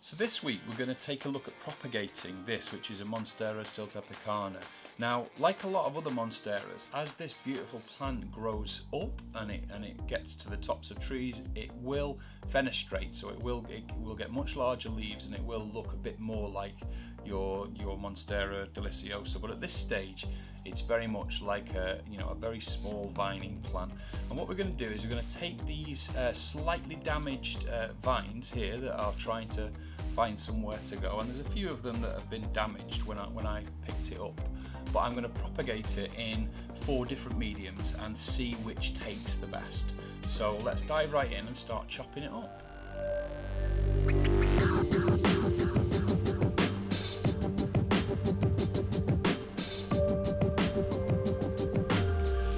So this week we're going to take a look at propagating this, which is a Monstera Siltepecana. Now, like a lot of other monsteras, as this beautiful plant grows up and it gets to the tops of trees, it will fenestrate, so it will get much larger leaves and it will look a bit more like your Monstera deliciosa. But at this stage, it's very much like a very small vining plant. And what we're going to do is we're going to take these slightly damaged vines here that are trying to find somewhere to go, and there's a few of them that have been damaged when I picked it up. But I'm going to propagate it in 4 different mediums and see which takes the best. So let's dive right in and start chopping it up.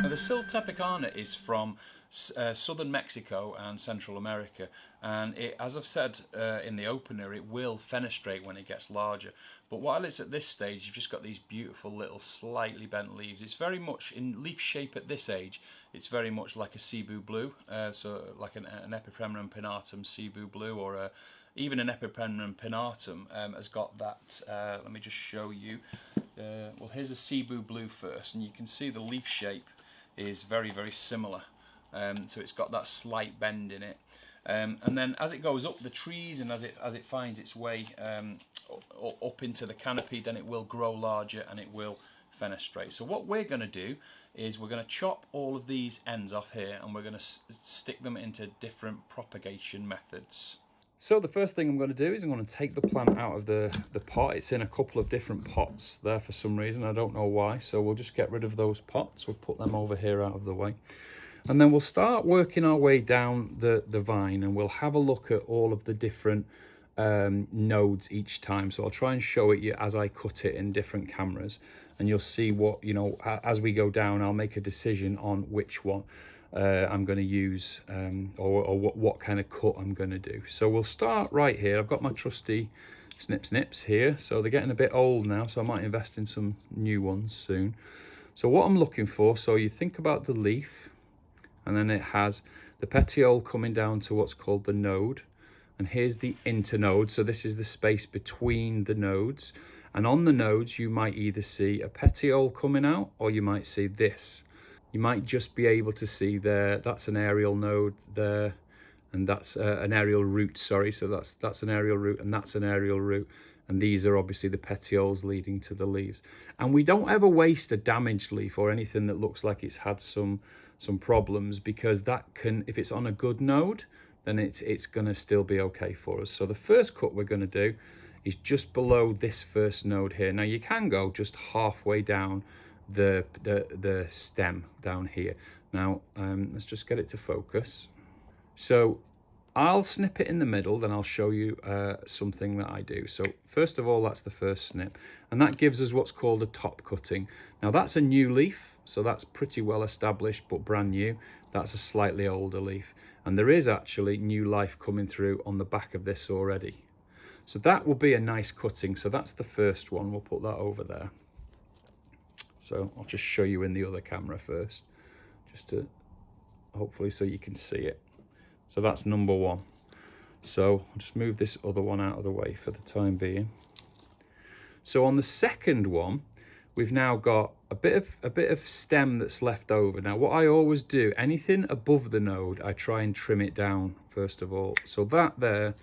Now, the Siltepecana is from southern Mexico and Central America, and as I've said in the opener, it will fenestrate when it gets larger. But while it's at this stage, you've just got these beautiful little slightly bent leaves. It's very much in leaf shape at this age. It's very much like a Cebu blue, so like an Epipremnum pinnatum Cebu blue, or even an Epipremnum pinnatum has got that. Let me just show you. Well, here's a Cebu blue first, and you can see the leaf shape is very, very similar. So it's got that slight bend in it, and then as it goes up the trees and as it finds its way up into the canopy, then it will grow larger and it will fenestrate. So what we're going to do is we're going to chop all of these ends off here and we're going to stick them into different propagation methods. So the first thing I'm going to do is I'm going to take the plant out of the pot. It's in a couple of different pots there for some reason, I don't know why, so we'll just get rid of those pots. We'll put them over here out of the way. And then we'll start working our way down the vine, and we'll have a look at all of the different nodes each time. So I'll try and show it you as I cut it in different cameras, and you'll see what, as we go down, I'll make a decision on which one I'm going to use, or what kind of cut I'm going to do. So we'll start right here. I've got my trusty snips here. So they're getting a bit old now, so I might invest in some new ones soon. So what I'm looking for, so you think about the leaf, and then it has the petiole coming down to what's called the node. And here's the internode. So this is the space between the nodes. And on the nodes, you might either see a petiole coming out, or you might see this. You might just be able to see there, that's an aerial node there, and that's an aerial root, sorry. So that's an aerial root, and that's an aerial root. And these are obviously the petioles leading to the leaves. And we don't ever waste a damaged leaf or anything that looks like it's had some problems, because that can, if it's on a good node, then it's going to still be okay for us. So the first cut we're going to do is just below this first node here. Now you can go just halfway down the stem down here. Now let's just get it to focus. So I'll snip it in the middle, then I'll show you something that I do. So first of all, that's the first snip, and that gives us what's called a top cutting. Now that's a new leaf, so that's pretty well established but brand new. That's a slightly older leaf, and there is actually new life coming through on the back of this already. So that will be a nice cutting. So that's the first one. We'll put that over there. So I'll just show you in the other camera first, just to hopefully so you can see it. So that's number 1. So I'll just move this other one out of the way for the time being. So on the second one, we've now got a bit of stem that's left over. Now what I always do, anything above the node, I try and trim it down first of all. So that there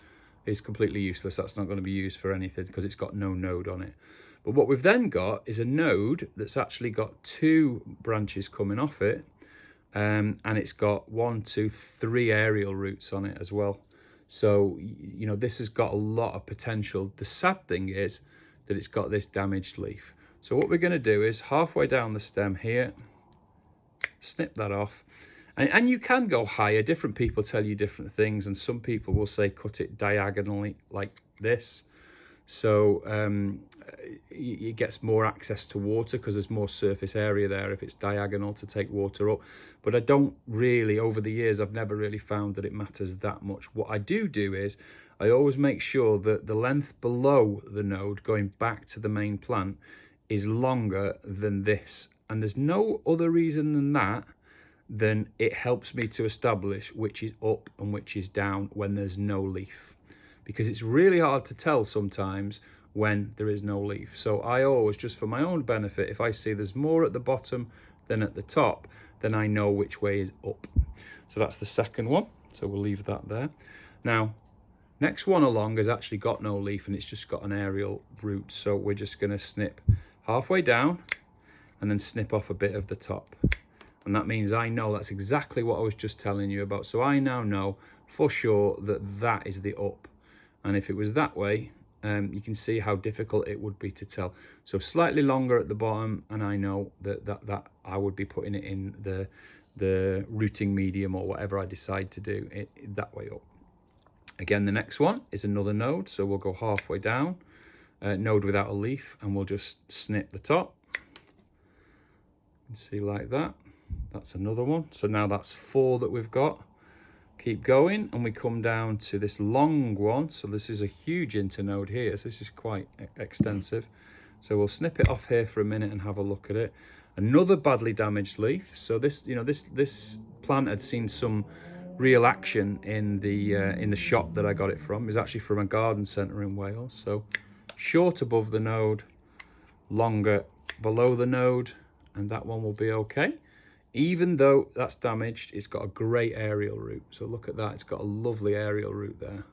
is completely useless. That's not going to be used for anything because it's got no node on it. But what we've then got is a node that's actually got 2 branches coming off it. And it's got 1, 2, 3 aerial roots on it as well. So, this has got a lot of potential. The sad thing is that it's got this damaged leaf. So what we're going to do is halfway down the stem here, snip that off. And you can go higher. Different people tell you different things. And some people will say cut it diagonally like this. So it gets more access to water because there's more surface area there if it's diagonal to take water up. But I don't really, over the years, I've never really found that it matters that much. What I do is I always make sure that the length below the node going back to the main plant is longer than this. And there's no other reason than that, then it helps me to establish which is up and which is down when there's no leaf. because it's really hard to tell sometimes when there is no leaf. So I always, just for my own benefit, if I see there's more at the bottom than at the top, then I know which way is up. So that's the second one, so we'll leave that there. Now, next one along has actually got no leaf and it's just got an aerial root, so we're just going to snip halfway down and then snip off a bit of the top. And that means I know that's exactly what I was just telling you about. So I now know for sure that that is the up. And if it was that way, you can see how difficult it would be to tell. So slightly longer at the bottom, and I know that I would be putting it in the rooting medium or whatever I decide to do it that way up. Again, the next one is another node, so we'll go halfway down, node without a leaf, and we'll just snip the top. You can see like that. That's another one. So now that's 4 that we've got. Keep going, and we come down to this long one. So this is a huge internode here, so this is quite extensive. So we'll snip it off here for a minute and have a look at it. Another badly damaged leaf. So this, you know, this plant had seen some real action in the shop that I got it from. It was actually from a garden centre in Wales. So short above the node, longer below the node, and that one will be okay. Even though that's damaged, it's got a great aerial root. So look at that, it's got a lovely aerial root there.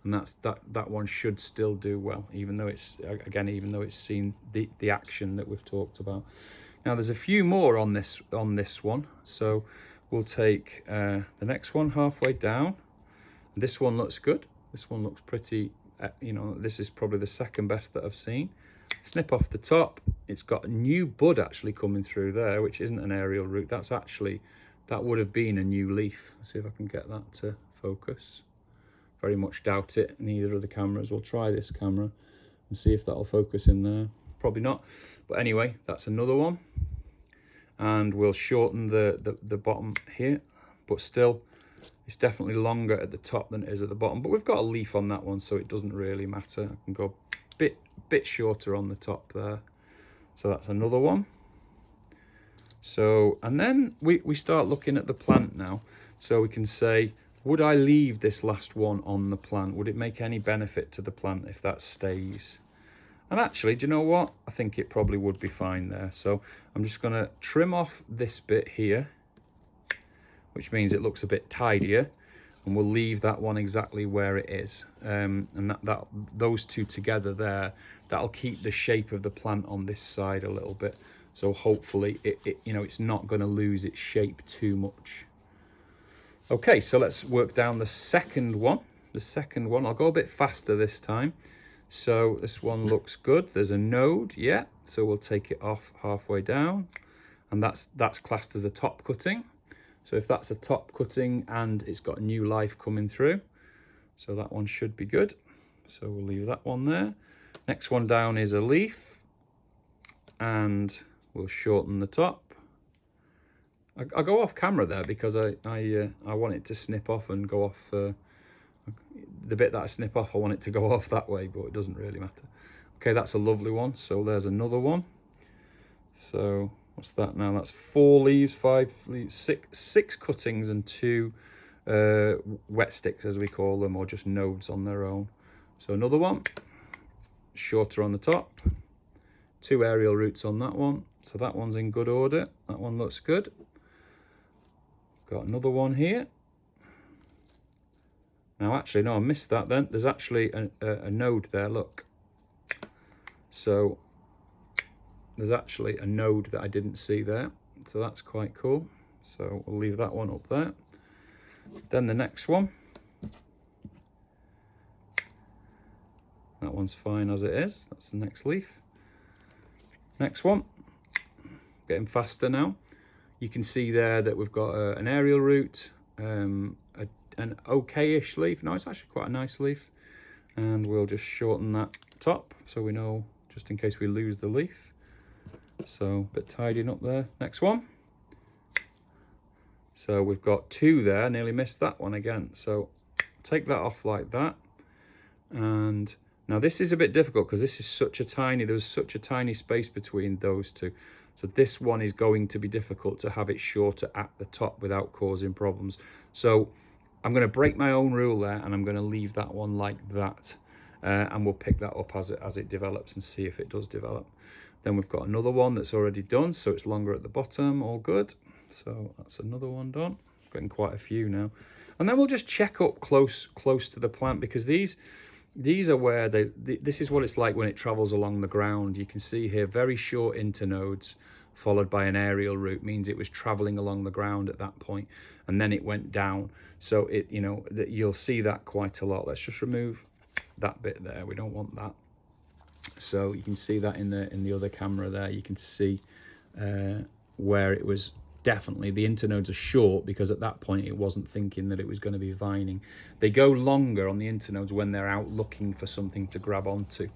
And that one should still do well, even though it's, again, even though it's seen the action that we've talked about. Now there's a few more on this one. So we'll take the next one halfway down. This one looks good. This one looks pretty, you know, this is probably the second best that I've seen. Snip off the top. It's got a new bud actually coming through there, which isn't an aerial root. That's actually, that would have been a new leaf. Let's see if I can get that to focus. Very much doubt it. Neither of the cameras. We'll try this camera and see if that'll focus in there. Probably not. But anyway, that's another one. And we'll shorten the bottom here. But still, it's definitely longer at the top than it is at the bottom. But we've got a leaf on that one, so it doesn't really matter. I can go bit shorter on the top there. So that's another one. So, and then we start looking at the plant now. So we can say, would I leave this last one on the plant? Would it make any benefit to the plant if that stays? And actually, do you know what? I think it probably would be fine there. So I'm just going to trim off this bit here, which means it looks a bit tidier. And we'll leave that one exactly where it is. And those two together there, that'll keep the shape of the plant on this side a little bit. So hopefully you know, it's not going to lose its shape too much. Okay, so let's work down the second one. The second one, I'll go a bit faster this time. So this one looks good. There's a node, yeah. So we'll take it off halfway down. And that's classed as a top cutting. So if that's a top cutting and it's got new life coming through, so that one should be good. So we'll leave that one there. Next one down is a leaf, and we'll shorten the top. I go off camera there because I want it to snip off and go off. The bit that I snip off, I want it to go off that way, but it doesn't really matter. Okay, that's a lovely one. So there's another one. So what's that now? That's 4 leaves, 5 leaves, 6 cuttings and 2 wet sticks, as we call them, or just nodes on their own. So another one, shorter on the top, 2 aerial roots on that one. So that one's in good order. That one looks good. Got another one here. Now actually, no, I missed that then. There's actually a node there, look. So there's actually a node that I didn't see there. So that's quite cool. So we'll leave that one up there. Then the next one. That one's fine as it is. That's the next leaf. Next one. Getting faster now. You can see there that we've got an aerial root, an okay-ish leaf. No, it's actually quite a nice leaf. And we'll just shorten that top so we know, just in case we lose the leaf. So a bit tidying up there. Next one. So we've got 2 there. Nearly missed that one again. So take that off like that. And now this is a bit difficult because this is such a tiny, there's such a tiny space between those 2. So this one is going to be difficult to have it shorter at the top without causing problems. So I'm going to break my own rule there, and I'm going to leave that one like that. And we'll pick that up as it develops and see if it does develop. Then we've got another one that's already done, so it's longer at the bottom, all good. So that's another one done. Getting quite a few now. And then we'll just check up close to the plant, because these are where this is what it's like when it travels along the ground. You can see here very short internodes followed by an aerial root means it was traveling along the ground at that point, and then it went down. So it, you know, you'll see that quite a lot. Let's just remove that bit there. We don't want that. So you can see that in the other camera there. You can see where it was definitely, the internodes are short because at that point it wasn't thinking that it was going to be vining. They go longer on the internodes when they're out looking for something to grab onto,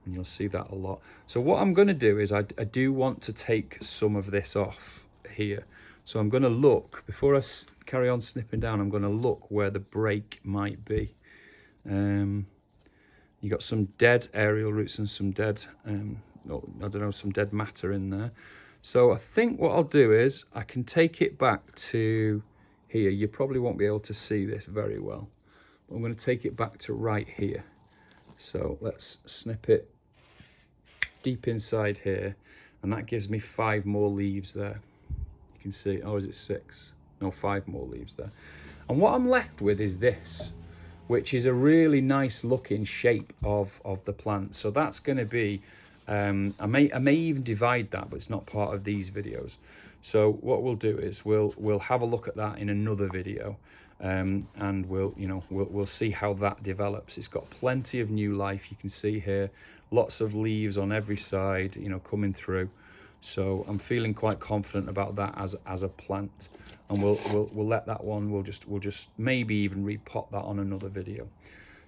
and you'll see that a lot. So what I'm going to do is I do want to take some of this off here. So I'm going to look, before I carry on snipping down, I'm going to look where the break might be. You got some dead aerial roots and some dead, I don't know, some dead matter in there. So I think what I'll do is I can take it back to here. You probably won't be able to see this very well, but I'm going to take it back to right here. So let's snip it deep inside here, and that gives me 5 more leaves there. You can see, oh, is it 6? No, 5 more leaves there. And what I'm left with is this, which is a really nice looking shape of the plant. So that's going to be, I may even divide that, but it's not part of these videos. So what we'll do is we'll have a look at that in another video, and we'll see how that develops. It's got plenty of new life. You can see here lots of leaves on every side, you know, coming through. So I'm feeling quite confident about that as a plant, and we'll let that one. We'll just maybe even repot that on another video.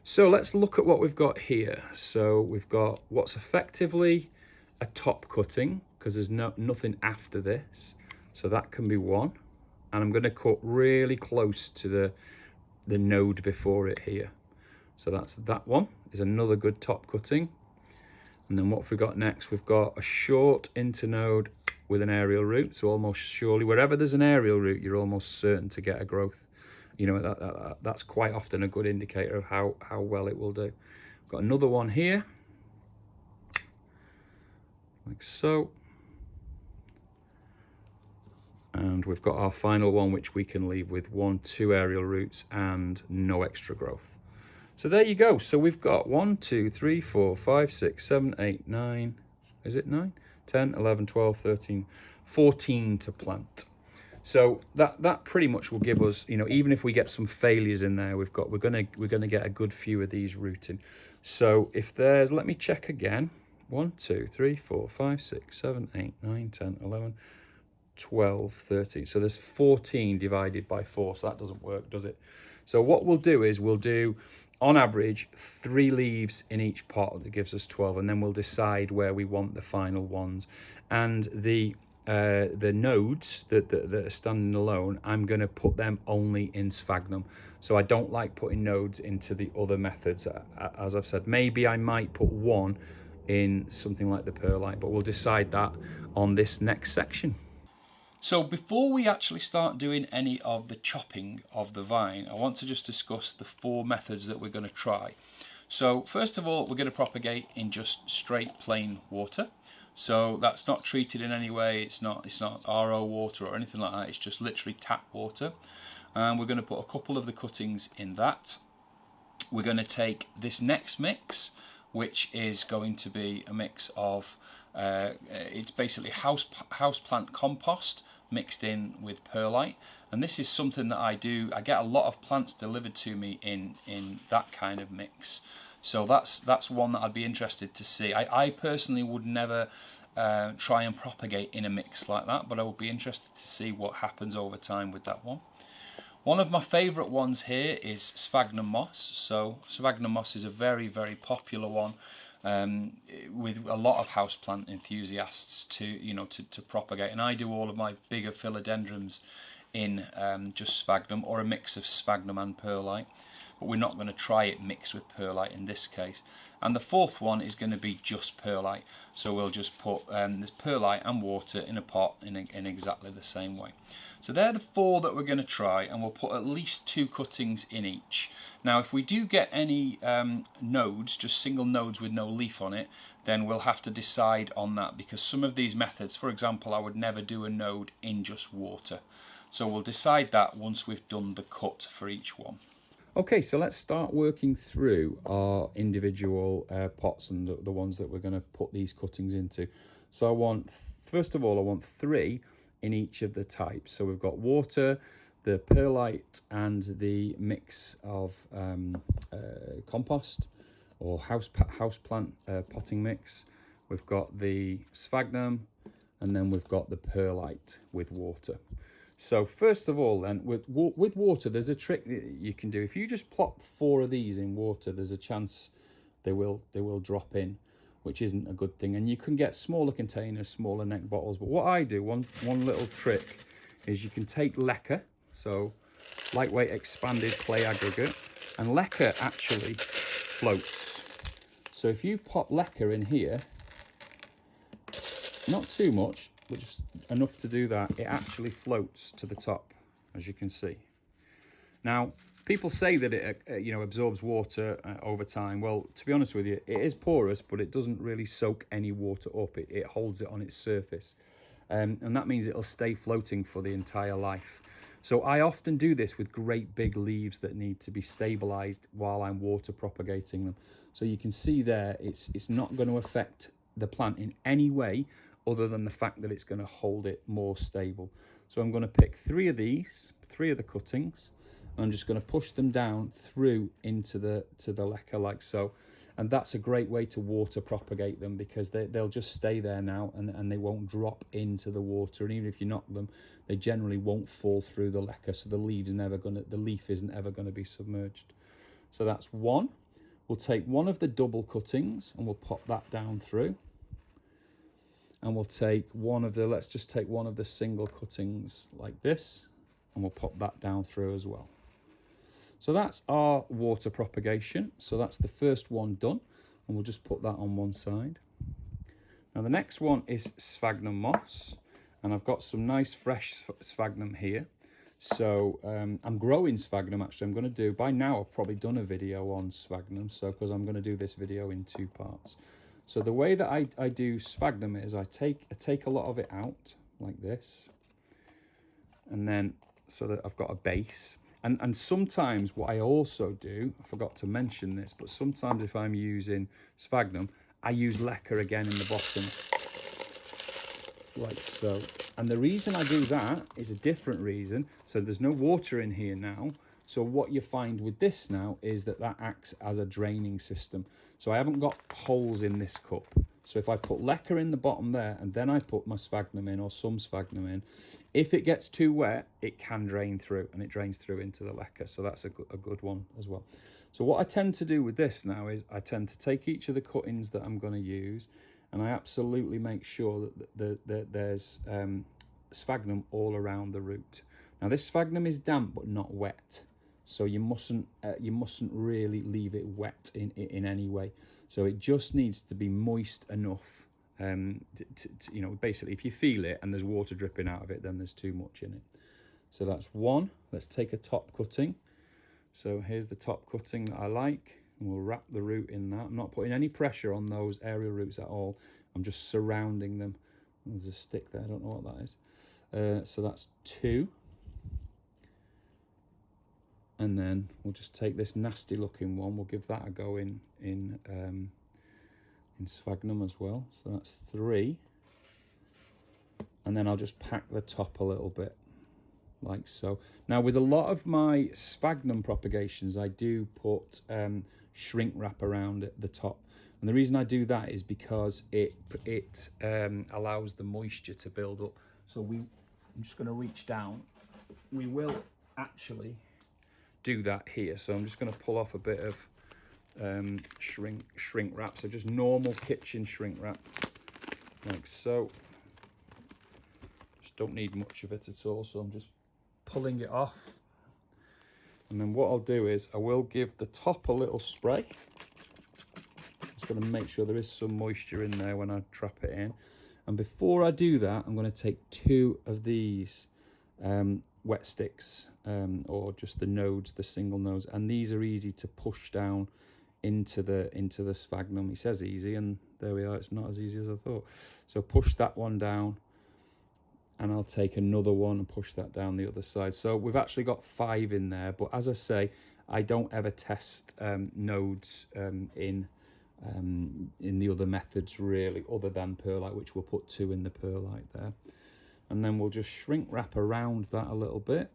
So let's look at what we've got here. So we've got what's effectively a top cutting, because there's nothing after this. So that can be one. And I'm going to cut really close to the node before it here. So that's that one, is another good top cutting. And then what have we got next? We've got a short internode with an aerial root. So almost surely, wherever there's an aerial root, you're almost certain to get a growth. You know, that's quite often a good indicator of how well it will do. Got another one here, like so. And we've got our final one, which we can leave with 1, 2 aerial roots and no extra growth. So there you go. So we've got 1, 2, 3, 4, 5, 6, 7, 8, 9. Is it 9? 10, 11, 12, 13, 14 to plant. So that pretty much will give us, you know, even if we get some failures in there, we're gonna get a good few of these rooting. So if there's, let me check again. 1, 2, 3, 4, 5, 6, 7, 8, 9, 10, 11, 12, 13. So there's 14 divided by 4. So that doesn't work, does it? So what we'll do is we'll do, on average, 3 leaves in each pot. That gives us 12, and then we'll decide where we want the final ones. And the nodes that are standing alone, I'm going to put them only in sphagnum. So I don't like putting nodes into the other methods. As I've said, maybe I might put one in something like the perlite, but we'll decide that on this next section. So before we actually start doing any of the chopping of the vine, I want to just discuss the 4 methods that we're going to try. So first of all, we're going to propagate in just straight plain water. So that's not treated in any way, it's not RO water or anything like that, it's just literally tap water. And we're going to put a couple of the cuttings in that. We're going to take this next mix, which is going to be a mix of, it's basically houseplant compost mixed in with perlite. And this is something that I do. I get a lot of plants delivered to me in that kind of mix. So that's one that I'd be interested to see. I personally would never try and propagate in a mix like that, but I would be interested to see what happens over time with that one. One of my favourite ones here is sphagnum moss. So sphagnum moss is a very, very popular one with a lot of houseplant enthusiasts to propagate. And I do all of my bigger philodendrons in just sphagnum or a mix of sphagnum and perlite. but we're not going to try it mixed with perlite in this case. And the fourth one is going to be just perlite, so we'll just put this perlite and water in a pot in exactly the same way. So they're the four that we're going to try, and we'll put at least 2 cuttings in each. Now if we do get any nodes, just single nodes with no leaf on it, then we'll have to decide on that, because some of these methods, for example, I would never do a node in just water. So we'll decide that once we've done the cut for each one. Okay, so let's start working through our individual pots and the ones that we're going to put these cuttings into. So I want, first of all, I want 3 in each of the types. So we've got water, the perlite, and the mix of compost or houseplant potting mix. We've got the sphagnum, and then we've got the perlite with water. So first of all then, with water, there's a trick that you can do. If you just plop 4 of these in water, there's a chance they will drop in, which isn't a good thing. And you can get smaller containers, smaller neck bottles. But what I do, one little trick, is you can take leca, so lightweight expanded clay aggregate, and leca actually floats. So if you pop leca in here, not too much, but just enough to do that, it actually floats to the top, as you can see. Now, people say that it absorbs water over time. Well, to be honest with you, it is porous, but it doesn't really soak any water up. It holds it on its surface. And that means it'll stay floating for the entire life. So I often do this with great big leaves that need to be stabilized while I'm water propagating them. So you can see there, it's not going to affect the plant in any way other than the fact that it's going to hold it more stable. So I'm going to pick 3 of these, 3 of the cuttings, and I'm just going to push them down through into the leca like so. And that's a great way to water propagate them, because they'll just stay there now, and they won't drop into the water. And even if you knock them, they generally won't fall through the leca, so the leaf isn't ever going to be submerged. So that's one. We'll take one of the double cuttings and we'll pop that down through. And we'll take let's just take one of the single cuttings like this, and we'll pop that down through as well. So that's our water propagation. So that's the first one done, and we'll just put that on one side. Now the next one is sphagnum moss, and I've got some nice fresh sphagnum here. So I'm growing sphagnum actually. I'm going to do, by now I've probably done a video on sphagnum, so because I'm going to do this video in 2 parts. So the way that I do sphagnum is I take a lot of it out like this, and then so that I've got a base. And sometimes what I also do, I forgot to mention this, but sometimes if I'm using sphagnum, I use leca again in the bottom, like so. And the reason I do that is a different reason. So there's no water in here now. So what you find with this now is that acts as a draining system. So I haven't got holes in this cup. So if I put leca in the bottom there, and then I put my sphagnum in, or some sphagnum in, if it gets too wet, it can drain through, and it drains through into the leca. So that's a good one as well. So what I tend to do with this now is I tend to take each of the cuttings that I'm going to use, and I absolutely make sure that there's sphagnum all around the root. Now this sphagnum is damp but not wet. So you mustn't really leave it wet in any way. So it just needs to be moist enough basically if you feel it and there's water dripping out of it, then there's too much in it. So that's one. Let's take a top cutting. So here's the top cutting that I like, and we'll wrap the root in that. I'm not putting any pressure on those aerial roots at all. I'm just surrounding them. There's a stick there, I don't know what that is. So that's 2. And then we'll just take this nasty looking one, we'll give that a go in sphagnum as well. So that's 3. And then I'll just pack the top a little bit, like so. Now with a lot of my sphagnum propagations, I do put shrink wrap around at the top. And the reason I do that is because it allows the moisture to build up. So I'm just going to reach down. We will actually do that here. So I'm just going to pull off a bit of shrink wrap. So just normal kitchen shrink wrap, like so. Just don't need much of it at all. So I'm just pulling it off. And then what I'll do is I will give the top a little spray. Just going to make sure there is some moisture in there when I trap it in. And before I do that, I'm going to take 2 of these wet sticks, or just the nodes, the single nodes, and these are easy to push down into the sphagnum. It says easy, and there we are. It's not as easy as I thought. So push that one down, and I'll take another one and push that down the other side. So we've actually got 5 in there, but as I say, I don't ever test nodes in the other methods really, other than perlite, which we'll put 2 in the perlite there. And then we'll just shrink wrap around that a little bit.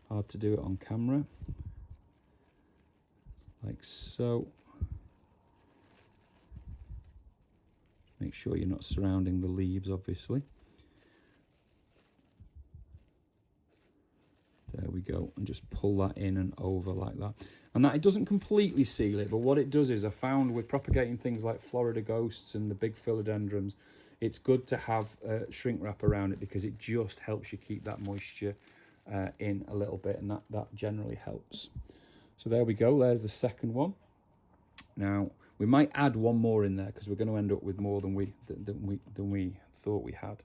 Hard to do it on camera. Like so. Make sure you're not surrounding the leaves, obviously. There we go, and just pull that in and over like that. And that, it doesn't completely seal it, but what it does is, I found with propagating things like Florida ghosts and the big philodendrons, it's good to have shrink wrap around it, because it just helps you keep that moisture in a little bit, and that generally helps. So there we go, there's the second one. Now we might add one more in there, because we're going to end up with more than we thought we had.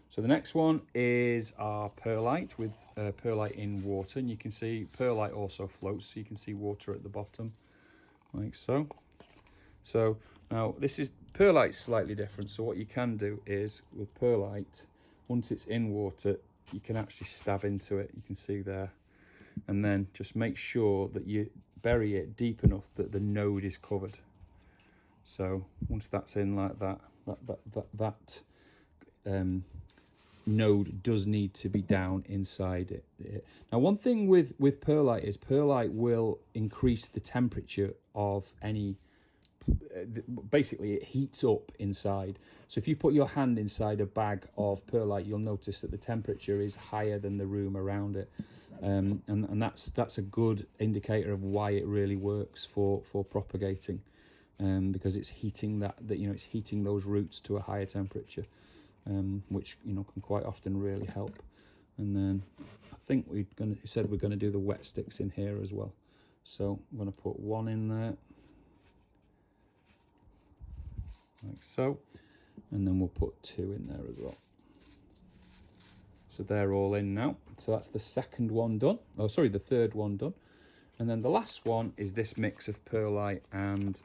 So the next one is our perlite, with perlite in water, and you can see perlite also floats, so you can see water at the bottom, like so. So now this is perlite, slightly different. So what you can do is, with perlite, once it's in water, you can actually stab into it. You can see there, and then just make sure that you bury it deep enough that the node is covered. So once that's in like that, node does need to be down inside it. Now, one thing with perlite is perlite will increase the temperature of any. Basically, it heats up inside. So if you put your hand inside a bag of perlite, you'll notice that the temperature is higher than the room around it, and that's a good indicator of why it really works for propagating, because it's heating it's heating those roots to a higher temperature, which can quite often really help. And then I think we're going to do the wet sticks in here as well. So I'm going to put 1 in there, like so, and then we'll put 2 in there as well. So they're all in now. So that's the second one done. Oh, sorry, the third one done. And then the last one is this mix of perlite and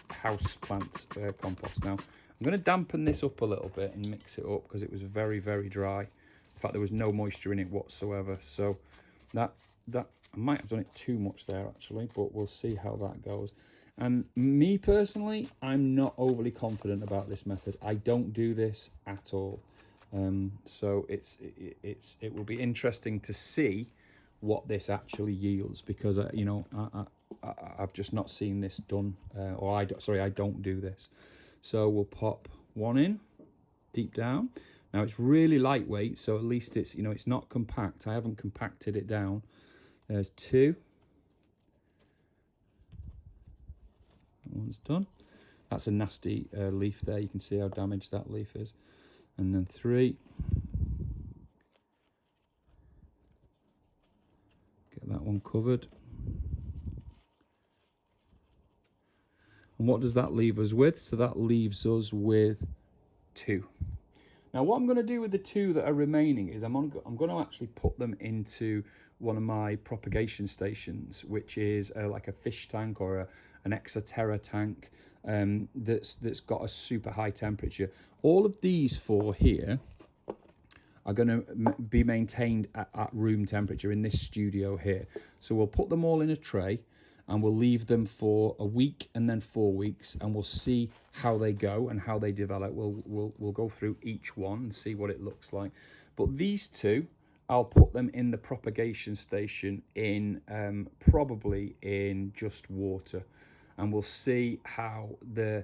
house plant compost. Now, I'm going to dampen this up a little bit and mix it up, because it was very, very dry. In fact, there was no moisture in it whatsoever. So that I might have done it too much there, actually, but we'll see how that goes. And me personally, I'm not overly confident about this method. I don't do this at all. So it will be interesting to see what this actually yields, because I've just not seen this done, I don't do this. So we'll pop 1 in deep down. Now it's really lightweight, so at least it's it's not compact. I haven't compacted it down. There's 2. That one's done. That's a nasty leaf there. You can see how damaged that leaf is. And then 3. Get that one covered. And what does that leave us with? So that leaves us with 2. Now what I'm going to do with the 2 that are remaining is I'm going to actually put them into one of my propagation stations, which is like a fish tank or an Exoterra tank that's got a super high temperature. All of these 4 here are going to be maintained at room temperature in this studio here. So we'll put them all in a tray, and we'll leave them for a week and then 4 weeks, and we'll see how they go and how they develop. We'll go through each one and see what it looks like. But these 2, I'll put them in the propagation station in probably in just water, and we'll see how the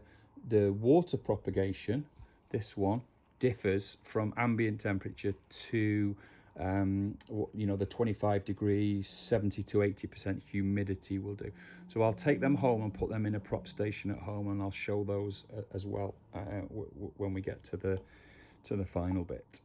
water propagation, this one, differs from ambient temperature to the 25 degrees, 70 to 80% humidity will do. So I'll take them home and put them in a prop station at home, and I'll show those as well when we get to the final bit.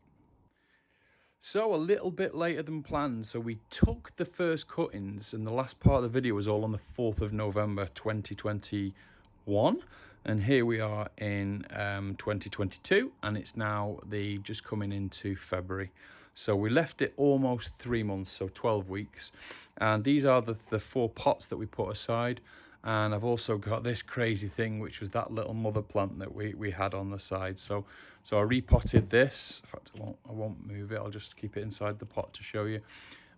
So a little bit later than planned. So we took the first cuttings, and the last part of the video was all on the 4th of November 2021. And here we are in 2022, and it's now just coming into February. So we left it almost 3 months, so 12 weeks. And these are the 4 pots that we put aside. And I've also got this crazy thing, which was that little mother plant that we had on the side. So I repotted this. In fact, I won't move it. I'll just keep it inside the pot to show you.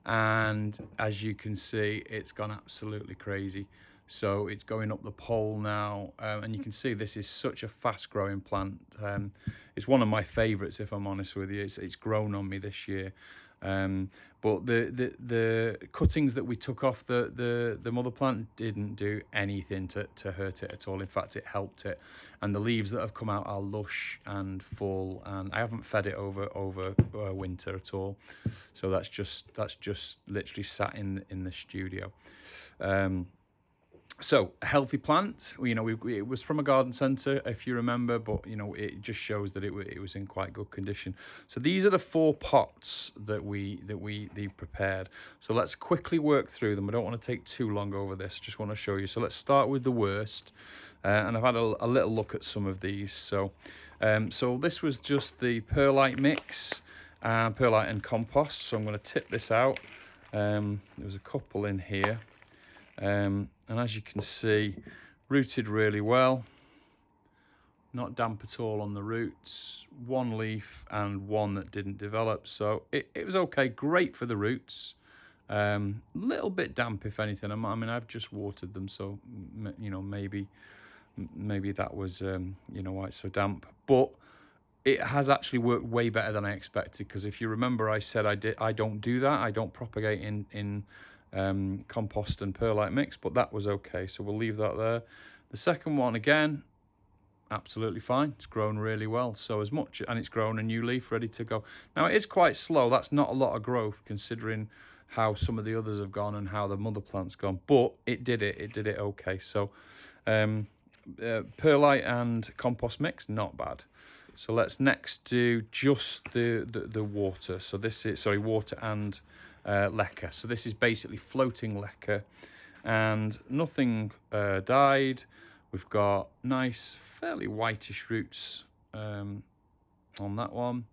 And as you can see, it's gone absolutely crazy. So it's going up the pole now, and you can see this is such a fast-growing plant. It's one of my favourites, if I'm honest with you. It's grown on me this year. But the cuttings that we took off the mother plant didn't do anything to hurt it at all. In fact, it helped it. And the leaves that have come out are lush and full, and I haven't fed it over winter at all. So that's just literally sat in the studio. So a healthy plant, you know, it was from a garden centre, if you remember, but you know, it just shows that it was in quite good condition. So these are the 4 pots that we prepared. So let's quickly work through them. I don't want to take too long over this. I just want to show you. So let's start with the worst, and I've had a little look at some of these. So this was just the perlite mix, perlite and compost. So I'm going to tip this out. There was a couple in here. And as you can see, rooted really well, not damp at all on the roots, 1 leaf and 1 that didn't develop, so it was okay, great for the roots. Little bit damp if anything. I mean, I've just watered them, so you know, maybe that was you know, why it's so damp, but it has actually worked way better than I expected, because if you remember, I said I don't do that. I don't propagate in compost and perlite mix, but that was okay, so we'll leave that there. The second one, again, absolutely fine. It's grown really well, so as much, and it's grown a new leaf ready to go. Now it is quite slow. That's not a lot of growth considering how some of the others have gone and how the mother plant's gone, but it did it okay. So perlite and compost mix, not bad. So let's next do just the water. So this is, sorry, water and leca. So this is basically floating leca, and nothing died. We've got nice, fairly whitish roots on that one.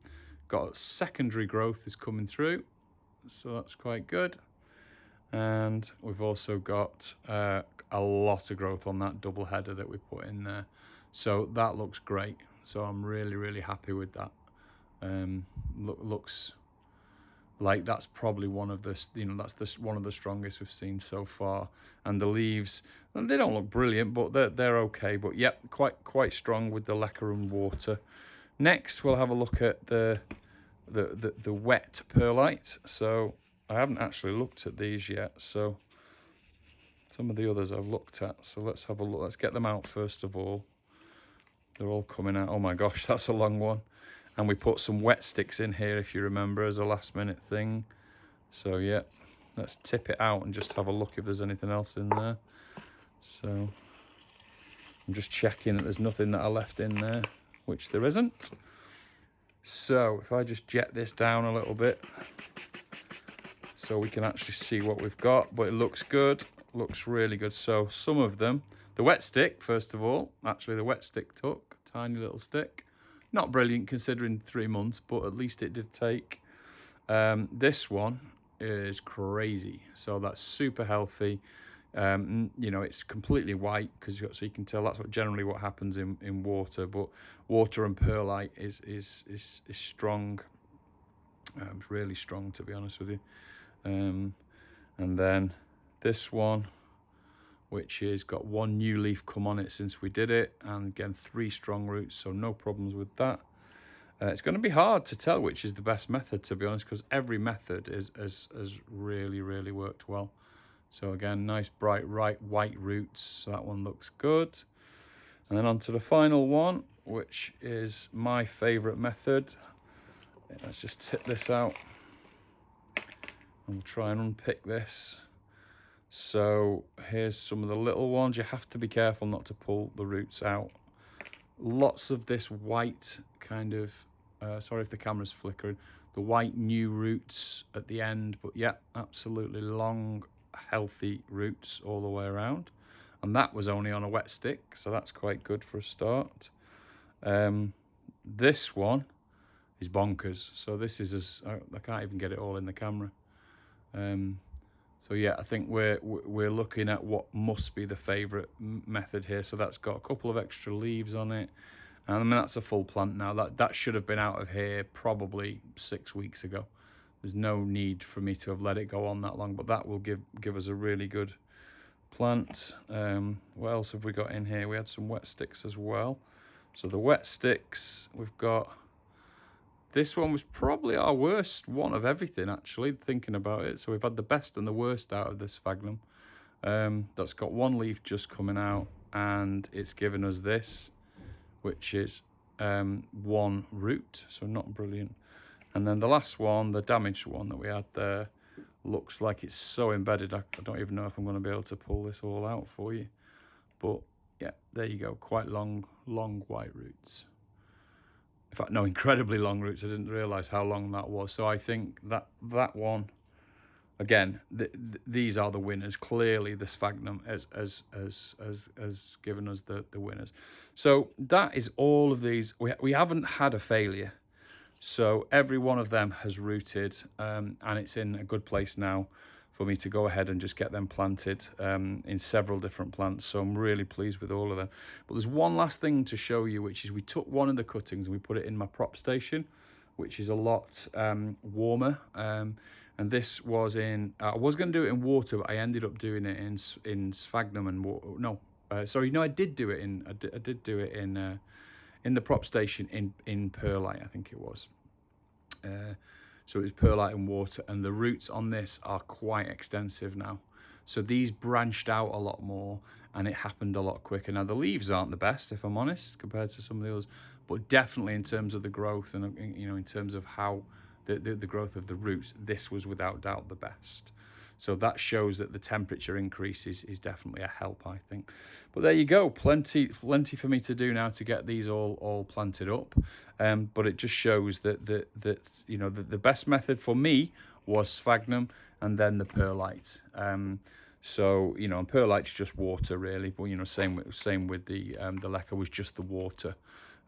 Got secondary growth is coming through, so that's quite good. And we've also got a lot of growth on that double header that we put in there. So that looks great. So I'm really happy with that. Looks like that's probably one of the, you know, that's one of the strongest we've seen so far. And the leaves, and they don't look brilliant, but they're okay. But yep, quite strong with the leca and water. Next, we'll have a look at the wet perlite. So I haven't actually looked at these yet. So some of the others I've looked at. So let's have a look. Let's get them out first of all. They're all coming out. Oh my gosh, that's a long one. And we put some wet sticks in here, if you remember, as a last minute thing. So yeah, let's tip it out and just have a look if there's anything else in there. So I'm just checking that there's nothing that I left in there, which there isn't. So if I just jet this down a little bit so we can actually see what we've got, but it looks good, looks really good. So some of them, the wet stick, first of all, actually the wet stick took, tiny little stick. Not brilliant considering 3 months, but at least it did take. This one is crazy. So that's super healthy. You know, it's completely white, because so you can tell that's generally what happens in water. But water and perlite is strong. It's really strong, to be honest with you. And then this one, which has got 1 new leaf come on it since we did it, and again 3 strong roots, so no problems with that. It's going to be hard to tell which is the best method, to be honest, because every method has really worked well. So again, nice bright white roots, so that one looks good. And then on to the final one, which is my favourite method. Let's just tip this out and we'll try and unpick this. So here's some of the little ones. You have to be careful not to pull the roots out. Lots of this white kind of, sorry if the camera's flickering, the white new roots at the end. But yeah, absolutely long, healthy roots all the way around. And that was only on a wet stick, so that's quite good for a start. This one is bonkers. So this is I can't even get it all in the camera. So yeah, I think we're looking at what must be the favourite method here. So that's got a couple of extra leaves on it, and I mean that's a full plant now. That should have been out of here probably 6 weeks ago. There's no need for me to have let it go on that long, but that will give us a really good plant. What else have we got in here? We had some wet sticks as well. So the wet sticks, we've got, this one was probably our worst one of everything, actually, thinking about it. So we've had the best and the worst out of this sphagnum. That's got one leaf just coming out, and it's given us this, which is one root, so not brilliant. And then the last one, the damaged one that we had there, looks like it's so embedded. I don't even know if I'm going to be able to pull this all out for you. But yeah, there you go, quite long white roots. In fact, no, incredibly long roots. I didn't realise how long that was. So I think that one, again, these are the winners. Clearly, the sphagnum has given us the winners. So that is all of these. We haven't had a failure. So every one of them has rooted, and it's in a good place now for me to go ahead and just get them planted in several different plants. So I'm really pleased with all of them. But there's one last thing to show you, which is we took one of the cuttings and we put it in my prop station, which is a lot warmer. And this was in, I was going to do it in water, but I ended up doing it in sphagnum and water. No, sorry, no, I did do it in, I did do it in the prop station in perlite, I think it was. So it was perlite and water, and the roots on this are quite extensive now. So these branched out a lot more, and it happened a lot quicker. Now the leaves aren't the best, if I'm honest, compared to some of the others, but definitely in terms of the growth and in terms of how the growth of the roots, this was without doubt the best. So that shows that the temperature increase is definitely a help, I think. But there you go, plenty for me to do now to get these all planted up. But it just shows that the best method for me was sphagnum and then the perlite. So and perlite's just water really, but same with the leca was just the water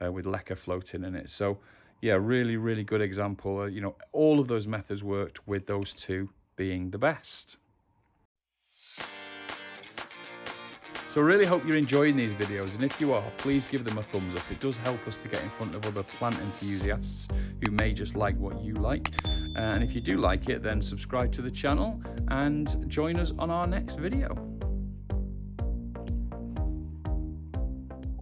with leca floating in it. So yeah, really good example. All of those methods worked, with those two being the best. So I really hope you're enjoying these videos, and if you are, please give them a thumbs up. It does help us to get in front of other plant enthusiasts who may just like what you like. And if you do like it, then subscribe to the channel and join us on our next video.